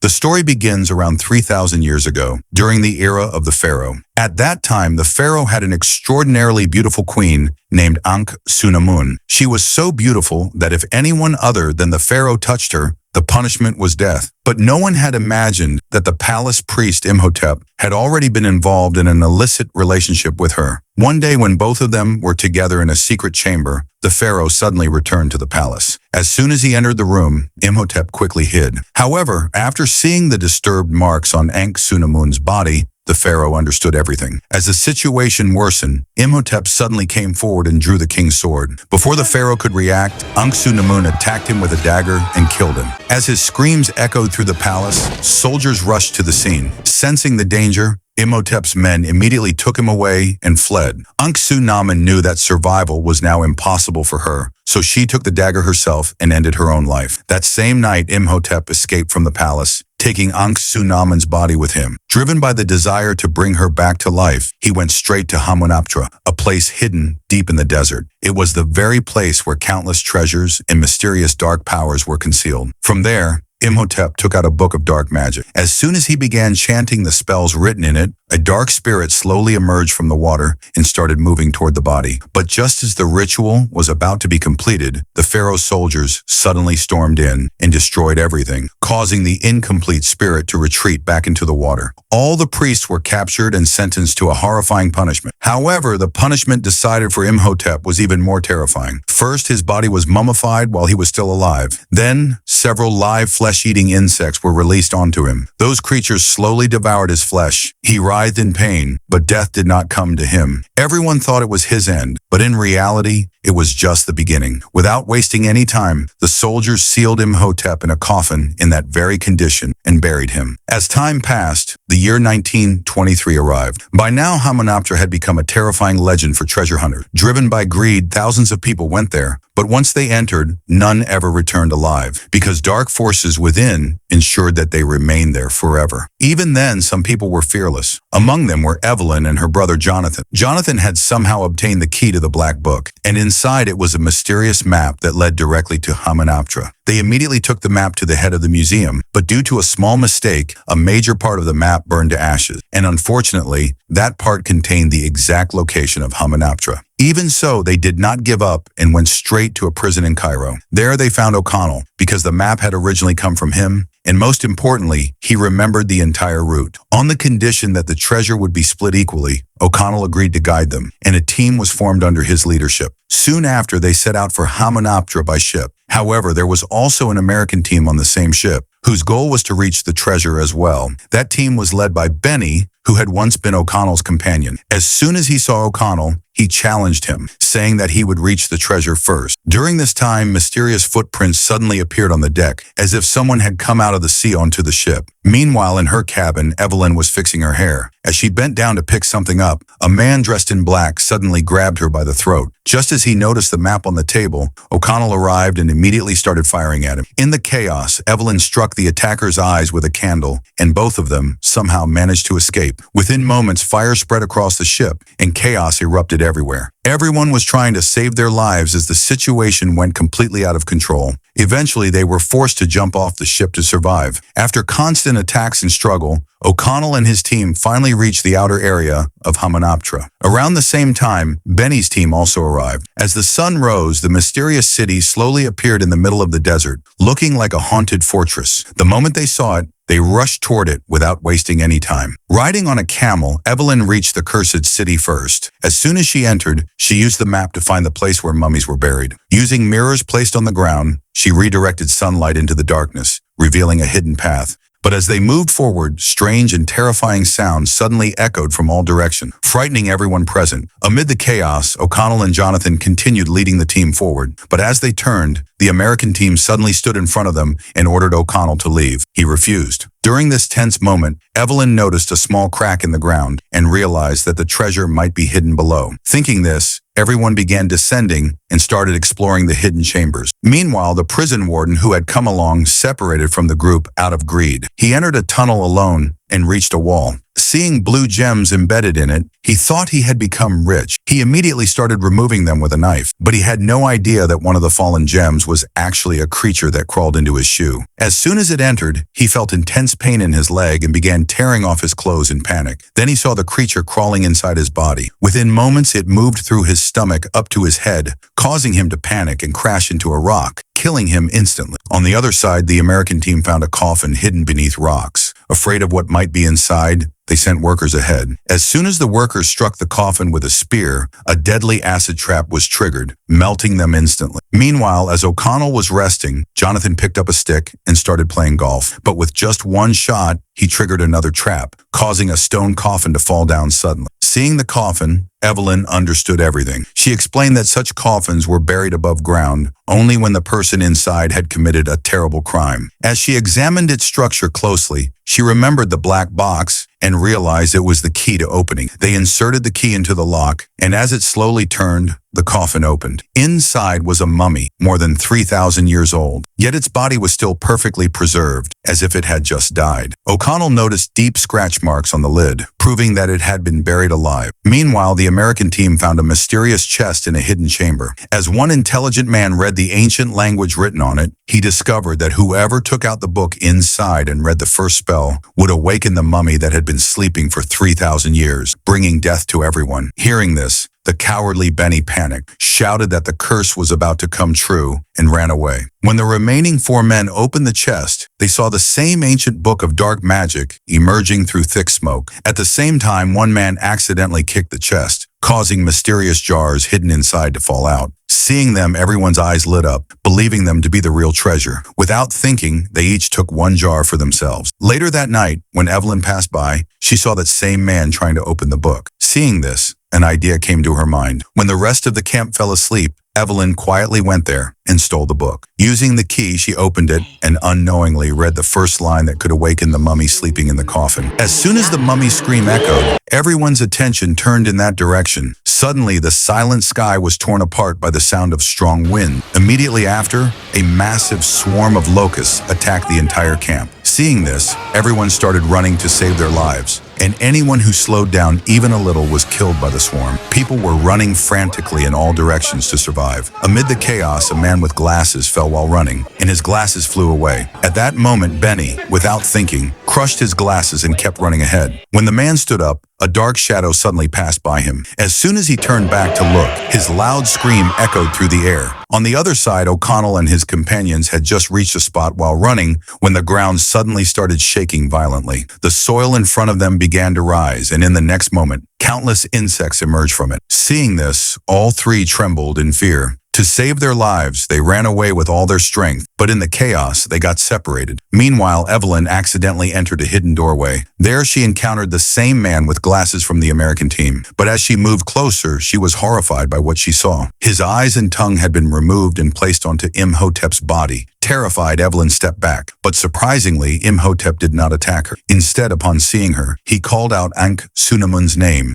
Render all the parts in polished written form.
The story begins around 3,000 years ago, during the era of the pharaoh. At that time, the pharaoh had an extraordinarily beautiful queen named Ankh-Sunamun. She was so beautiful that if anyone other than the pharaoh touched her, the punishment was death. But no one had imagined that the palace priest Imhotep had already been involved in an illicit relationship with her. One day when both of them were together in a secret chamber, the pharaoh suddenly returned to the palace. As soon as he entered the room, Imhotep quickly hid. However, after seeing the disturbed marks on Ankh-Sunamun's body, the pharaoh understood everything. As the situation worsened, Imhotep suddenly came forward and drew the king's sword. Before the pharaoh could react, Ankh-Sunamun attacked him with a dagger and killed him. As his screams echoed through the palace, soldiers rushed to the scene. Sensing the danger, Imhotep's men immediately took him away and fled. Ankh-Sunamun knew that survival was now impossible for her, so she took the dagger herself and ended her own life. That same night, Imhotep escaped from the palace, taking Ankh-Sunamun's body with him. Driven by the desire to bring her back to life, he went straight to Hamunaptra, a place hidden deep in the desert. It was the very place where countless treasures and mysterious dark powers were concealed. From there, Imhotep took out a book of dark magic. As soon as he began chanting the spells written in it, a dark spirit slowly emerged from the water and started moving toward the body. But just as the ritual was about to be completed, the pharaoh's soldiers suddenly stormed in and destroyed everything, causing the incomplete spirit to retreat back into the water. All the priests were captured and sentenced to a horrifying punishment. However, the punishment decided for Imhotep was even more terrifying. First, his body was mummified while he was still alive. Then, several live flesh-eating insects were released onto him. Those creatures slowly devoured his flesh. He writhed in pain, but death did not come to him. Everyone thought it was his end, but in reality, it was just the beginning. Without wasting any time, the soldiers sealed Imhotep in a coffin in that very condition and buried him. As time passed, the year 1923 arrived. By now, Hamunaptra had become a terrifying legend for treasure hunters. Driven by greed, thousands of people went there. But once they entered, none ever returned alive, because dark forces within ensured that they remained there forever. Even then, some people were fearless. Among them were Evelyn and her brother Jonathan. Jonathan had somehow obtained the key to the Black Book, and inside it was a mysterious map that led directly to Hamunaptra. They immediately took the map to the head of the museum, but due to a small mistake, a major part of the map burned to ashes, and unfortunately, that part contained the exact location of Hamunaptra. Even so, they did not give up and went straight to a prison in Cairo. There they found O'Connell, because the map had originally come from him, and most importantly, he remembered the entire route. On the condition that the treasure would be split equally, O'Connell agreed to guide them, and a team was formed under his leadership. Soon after, they set out for Hamunaptra by ship. However, there was also an American team on the same ship, whose goal was to reach the treasure as well. That team was led by Benny, who had once been O'Connell's companion. As soon as he saw O'Connell, he challenged him, saying that he would reach the treasure first. During this time, mysterious footprints suddenly appeared on the deck, as if someone had come out of the sea onto the ship. Meanwhile, in her cabin, Evelyn was fixing her hair. As she bent down to pick something up, a man dressed in black suddenly grabbed her by the throat. Just as he noticed the map on the table, O'Connell arrived and immediately started firing at him. In the chaos, Evelyn struck the attacker's eyes with a candle, and both of them somehow managed to escape. Within moments, fire spread across the ship, and chaos erupted everywhere. Everyone was trying to save their lives as the situation went completely out of control. Eventually, they were forced to jump off the ship to survive. After constant attacks and struggle, O'Connell and his team finally reached the outer area of Hamunaptra. Around the same time, Benny's team also arrived. As the sun rose, the mysterious city slowly appeared in the middle of the desert, looking like a haunted fortress. The moment they saw it, they rushed toward it without wasting any time. Riding on a camel, Evelyn reached the cursed city first. As soon as she entered, she used the map to find the place where mummies were buried. Using mirrors placed on the ground, she redirected sunlight into the darkness, revealing a hidden path. But as they moved forward, strange and terrifying sounds suddenly echoed from all directions, frightening everyone present. Amid the chaos, O'Connell and Jonathan continued leading the team forward. But as they turned, the American team suddenly stood in front of them and ordered O'Connell to leave. He refused. During this tense moment, Evelyn noticed a small crack in the ground and realized that the treasure might be hidden below. Thinking this, everyone began descending and started exploring the hidden chambers. Meanwhile, the prison warden who had come along separated from the group out of greed. He entered a tunnel alone and reached a wall. Seeing blue gems embedded in it, he thought he had become rich. He immediately started removing them with a knife, but he had no idea that one of the fallen gems was actually a creature that crawled into his shoe. As soon as it entered, he felt intense pain in his leg and began tearing off his clothes in panic. Then he saw the creature crawling inside his body. Within moments, it moved through his stomach up to his head, causing him to panic and crash into a rock, killing him instantly. On the other side, the American team found a coffin hidden beneath rocks. Afraid of what might be inside, they sent workers ahead. As soon as the workers struck the coffin with a spear, a deadly acid trap was triggered, melting them instantly. Meanwhile, as O'Connell was resting, Jonathan picked up a stick and started playing golf. But with just one shot, he triggered another trap, causing a stone coffin to fall down suddenly. Seeing the coffin, Evelyn understood everything. She explained that such coffins were buried above ground only when the person inside had committed a terrible crime. As she examined its structure closely, she remembered the black box and realized it was the key to opening. They inserted the key into the lock, and as it slowly turned, the coffin opened. Inside was a mummy, more than 3,000 years old, yet its body was still perfectly preserved, as if it had just died. O'Connell noticed deep scratch marks on the lid, proving that it had been buried alive. Meanwhile, the American team found a mysterious chest in a hidden chamber. As one intelligent man read the ancient language written on it, he discovered that whoever took out the book inside and read the first spell would awaken the mummy that had been sleeping for 3,000 years, bringing death to everyone. Hearing this, the cowardly Benny panicked, shouted that the curse was about to come true, and ran away. When the remaining 4 men opened the chest, they saw the same ancient book of dark magic emerging through thick smoke. At the same time, one man accidentally kicked the chest, causing mysterious jars hidden inside to fall out. Seeing them, everyone's eyes lit up, believing them to be the real treasure. Without thinking, they each took one jar for themselves. Later that night, when Evelyn passed by, she saw that same man trying to open the book. Seeing this, an idea came to her mind. When the rest of the camp fell asleep, Evelyn quietly went there and stole the book. Using the key, she opened it and unknowingly read the first line that could awaken the mummy sleeping in the coffin. As soon as the mummy's scream echoed, everyone's attention turned in that direction. Suddenly, the silent sky was torn apart by the sound of strong wind. Immediately after, a massive swarm of locusts attacked the entire camp. Seeing this, everyone started running to save their lives, and anyone who slowed down even a little was killed by the swarm. People were running frantically in all directions to survive. Amid the chaos, a man with glasses fell while running, and his glasses flew away. At that moment, Benny, without thinking, crushed his glasses and kept running ahead. When the man stood up, a dark shadow suddenly passed by him. As soon as he turned back to look, his loud scream echoed through the air. On the other side, O'Connell and his companions had just reached a spot while running when the ground suddenly started shaking violently. The soil in front of them began to rise, and in the next moment, countless insects emerged from it. Seeing this, all 3 trembled in fear. To save their lives, they ran away with all their strength, but in the chaos, they got separated. Meanwhile, Evelyn accidentally entered a hidden doorway. There, she encountered the same man with glasses from the American team, but as she moved closer, she was horrified by what she saw. His eyes and tongue had been removed and placed onto Imhotep's body. Terrified, Evelyn stepped back, but surprisingly, Imhotep did not attack her. Instead, upon seeing her, he called out Ankh-Sunamun's name.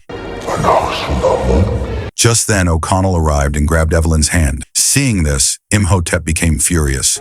Just then, O'Connell arrived and grabbed Evelyn's hand. Seeing this, Imhotep became furious.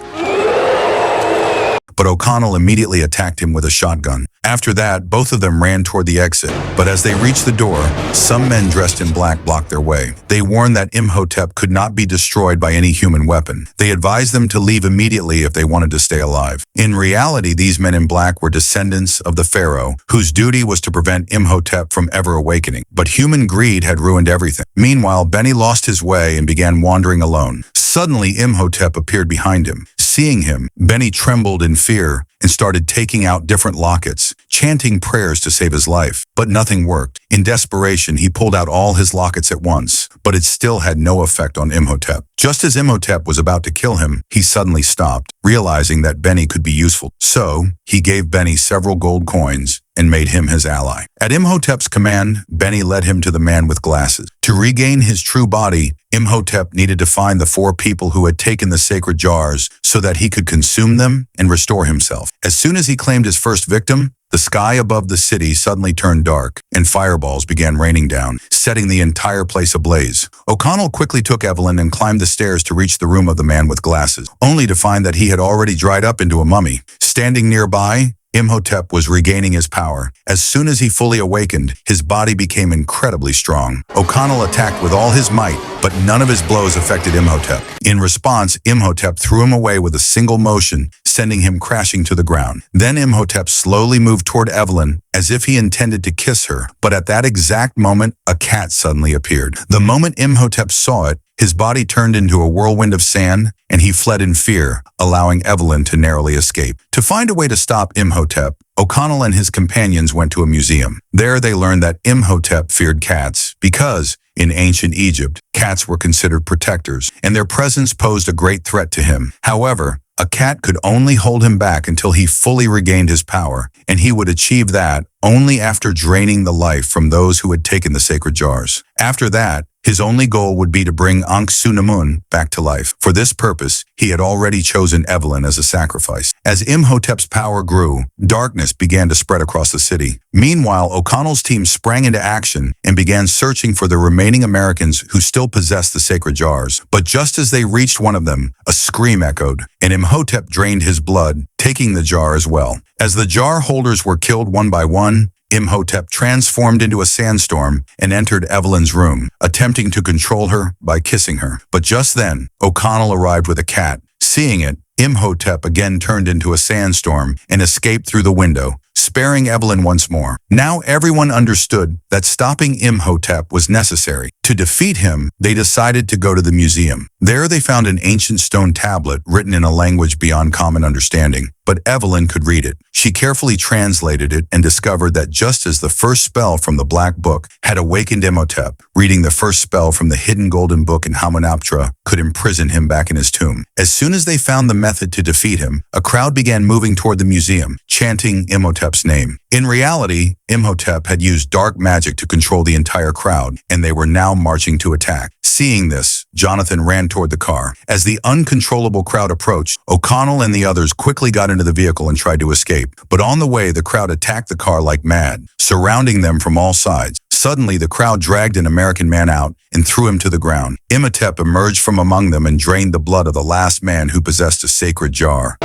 But O'Connell immediately attacked him with a shotgun. After that, both of them ran toward the exit. But as they reached the door, some men dressed in black blocked their way. They warned that Imhotep could not be destroyed by any human weapon. They advised them to leave immediately if they wanted to stay alive. In reality, these men in black were descendants of the pharaoh, whose duty was to prevent Imhotep from ever awakening. But human greed had ruined everything. Meanwhile, Benny lost his way and began wandering alone. Suddenly, Imhotep appeared behind him. Seeing him, Benny trembled in fear and started taking out different lockets, chanting prayers to save his life. But nothing worked. In desperation, he pulled out all his lockets at once, but it still had no effect on Imhotep. Just as Imhotep was about to kill him, he suddenly stopped, realizing that Benny could be useful. So, he gave Benny several gold coins and made him his ally. At Imhotep's command, Benny led him to the man with glasses. To regain his true body, Imhotep needed to find the 4 people who had taken the sacred jars so that he could consume them and restore himself. As soon as he claimed his first victim, the sky above the city suddenly turned dark, and fireballs began raining down, setting the entire place ablaze. O'Connell quickly took Evelyn and climbed the stairs to reach the room of the man with glasses, only to find that he had already dried up into a mummy. Standing nearby, Imhotep was regaining his power. As soon as he fully awakened, his body became incredibly strong. O'Connell attacked with all his might, but none of his blows affected Imhotep. In response, Imhotep threw him away with a single motion, sending him crashing to the ground. Then Imhotep slowly moved toward Evelyn, as if he intended to kiss her. But at that exact moment, a cat suddenly appeared. The moment Imhotep saw it, his body turned into a whirlwind of sand, and he fled in fear, allowing Evelyn to narrowly escape. To find a way to stop Imhotep, O'Connell and his companions went to a museum. There they learned that Imhotep feared cats because, in ancient Egypt, cats were considered protectors, and their presence posed a great threat to him. However, a cat could only hold him back until he fully regained his power, and he would achieve that only after draining the life from those who had taken the sacred jars. After that, his only goal would be to bring Th3 back to life. For this purpose, he had already chosen Evelyn as a sacrifice. As Imhotep's power grew, darkness began to spread across the city. Meanwhile, O'Connell's team sprang into action and began searching for the remaining Americans who still possessed the sacred jars. But just as they reached one of them, a scream echoed, and Imhotep drained his blood, taking the jar as well. As the jar holders were killed one by one, Imhotep transformed into a sandstorm and entered Evelyn's room, attempting to control her by kissing her. But just then, O'Connell arrived with a cat. Seeing it, Imhotep again turned into a sandstorm and escaped through the window, sparing Evelyn once more. Now everyone understood that stopping Imhotep was necessary. To defeat him, they decided to go to the museum. There they found an ancient stone tablet written in a language beyond common understanding, but Evelyn could read it. She carefully translated it and discovered that just as the first spell from the Black Book had awakened Imhotep, reading the first spell from the hidden golden book in Hamunaptra could imprison him back in his tomb. As soon as they found the method to defeat him, a crowd began moving toward the museum, chanting Imhotep's name. In reality, Imhotep had used dark magic to control the entire crowd, and they were now marching to attack. Seeing this, Jonathan ran toward the car. As the uncontrollable crowd approached, O'Connell and the others quickly got into the vehicle and tried to escape. But on the way, the crowd attacked the car like mad, surrounding them from all sides. Suddenly, the crowd dragged an American man out and threw him to the ground. Imhotep emerged from among them and drained the blood of the last man who possessed a sacred jar,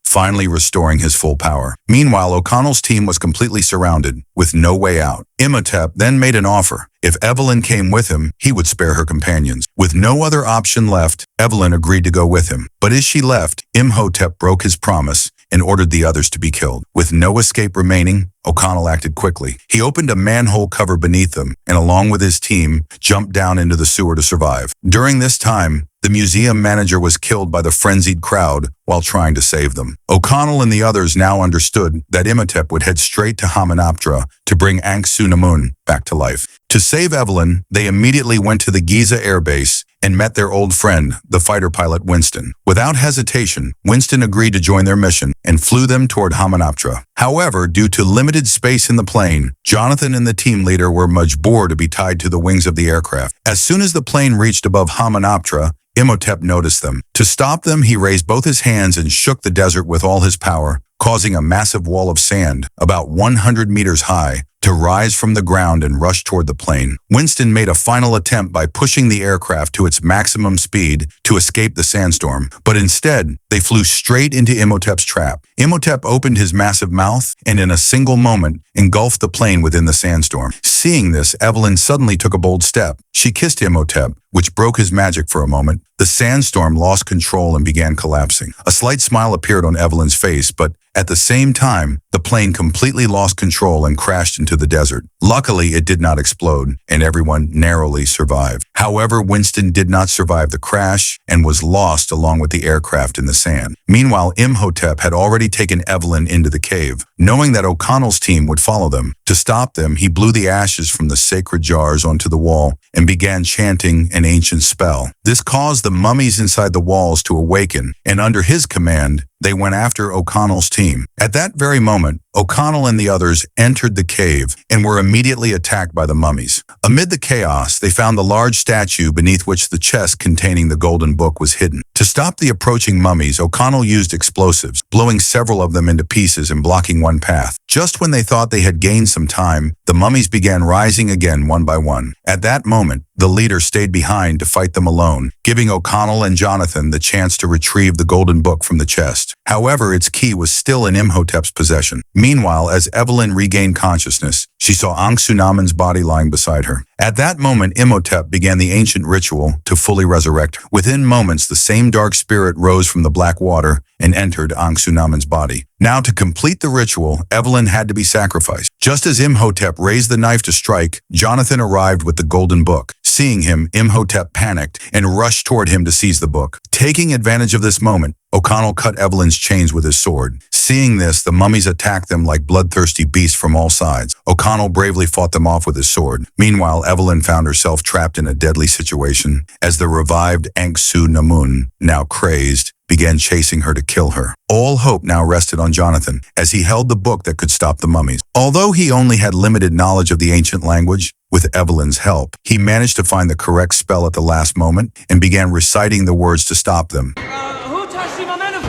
finally restoring his full power. Meanwhile, O'Connell's team was completely surrounded, with no way out. Imhotep then made an offer. If Evelyn came with him, he would spare her companions. With no other option left, Evelyn agreed to go with him. But as she left, Imhotep broke his promise and ordered the others to be killed. With no escape remaining, O'Connell acted quickly. He opened a manhole cover beneath them and, along with his team, jumped down into the sewer to survive. During this time, the museum manager was killed by the frenzied crowd while trying to save them. O'Connell and the others now understood that Imhotep would head straight to Hamunaptra to bring Th3 back to life. To save Evelyn, they immediately went to the Giza Air Base and met their old friend, the fighter pilot Winston. Without hesitation, Winston agreed to join their mission and flew them toward Hamunaptra. However, due to limited space in the plane, Jonathan and the team leader were majbur to be tied to the wings of the aircraft. As soon as the plane reached above Hamunaptra, Imhotep noticed them. To stop them, he raised both his hands and shook the desert with all his power, causing a massive wall of sand, about 100 meters high, to rise from the ground and rush toward the plane. Winston made a final attempt by pushing the aircraft to its maximum speed to escape the sandstorm, but instead, they flew straight into Imhotep's trap. Imhotep opened his massive mouth and in a single moment engulfed the plane within the sandstorm. Seeing this, Evelyn suddenly took a bold step. She kissed Imhotep, which broke his magic for a moment. The sandstorm lost control and began collapsing. A slight smile appeared on Evelyn's face, but at the same time, the plane completely lost control and crashed into the desert. Luckily, it did not explode, and everyone narrowly survived. However, Winston did not survive the crash and was lost along with the aircraft in the sand. Meanwhile, Imhotep had already taken Evelyn into the cave, knowing that O'Connell's team would follow them. To To stop them, he blew the ashes from the sacred jars onto the wall and began chanting an ancient spell. This caused the mummies inside the walls to awaken, and under his command, they went after O'Connell's team. At that very moment, O'Connell and the others entered the cave and were immediately attacked by the mummies. Amid the chaos, they found the large statue beneath which the chest containing the golden book was hidden. To stop the approaching mummies, O'Connell used explosives, blowing several of them into pieces and blocking one path. Just when they thought they had gained some time, the mummies began rising again one by one. At that moment, the leader stayed behind to fight them alone, giving O'Connell and Jonathan the chance to retrieve the golden book from the chest. However, its key was still in Imhotep's possession. Meanwhile, as Evelyn regained consciousness, she saw Ankh-Sunamun's body lying beside her. At that moment, Imhotep began the ancient ritual to fully resurrect her. Within moments, the same dark spirit rose from the black water and entered Ankh-Sunamun's body. Now, to complete the ritual, Evelyn had to be sacrificed. Just as Imhotep raised the knife to strike, Jonathan arrived with the golden book. Seeing him, Imhotep panicked and rushed toward him to seize the book. Taking advantage of this moment, O'Connell cut Evelyn's chains with his sword. Seeing this, the mummies attacked them like bloodthirsty beasts from all sides. O'Connell bravely fought them off with his sword. Meanwhile, Evelyn found herself trapped in a deadly situation as the revived Ankh-Sunamun, now crazed, began chasing her to kill her. All hope now rested on Jonathan, as he held the book that could stop the mummies. Although he only had limited knowledge of the ancient language, with Evelyn's help, he managed to find the correct spell at the last moment and began reciting the words to stop them. Who touched the momentum?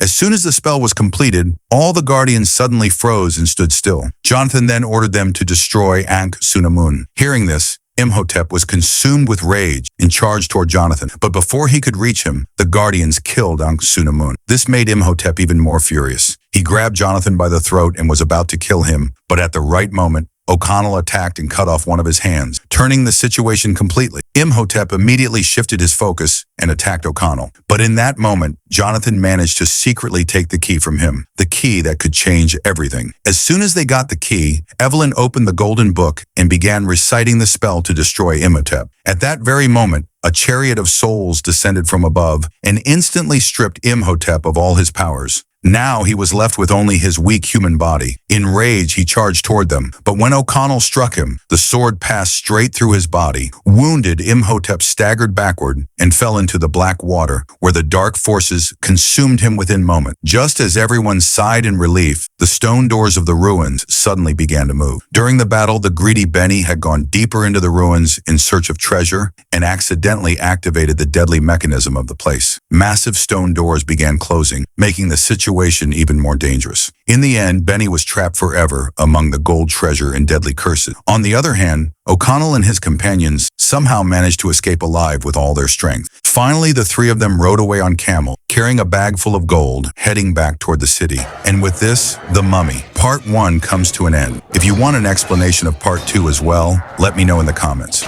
As soon as the spell was completed, all the guardians suddenly froze and stood still. Jonathan then ordered them to destroy Ankh-Sunamun. Hearing this, Imhotep was consumed with rage and charged toward Jonathan. But before he could reach him, the guardians killed Ankh-Sunamun. This made Imhotep even more furious. He grabbed Jonathan by the throat and was about to kill him, but at the right moment, O'Connell attacked and cut off one of his hands, turning the situation completely. Imhotep immediately shifted his focus and attacked O'Connell. But in that moment, Jonathan managed to secretly take the key from him, the key that could change everything. As soon as they got the key, Evelyn opened the golden book and began reciting the spell to destroy Imhotep. At that very moment, a chariot of souls descended from above and instantly stripped Imhotep of all his powers. Now he was left with only his weak human body. In rage, he charged toward them, but when O'Connell struck him, the sword passed straight through his body. Wounded, Imhotep staggered backward and fell into the black water, where the dark forces consumed him within moments. Just as everyone sighed in relief, the stone doors of the ruins suddenly began to move. During the battle, the greedy Benny had gone deeper into the ruins in search of treasure and accidentally activated the deadly mechanism of the place. Massive stone doors began closing, making the situation even more dangerous. In the end, Benny was trapped forever among the gold treasure and deadly curses. On the other hand, O'Connell and his companions somehow managed to escape alive with all their strength. Finally, the three of them rode away on camel, carrying a bag full of gold, heading back toward the city. And with this, The Mummy, Part 1 comes to an end. If you want an explanation of Part 2 as well, let me know in the comments.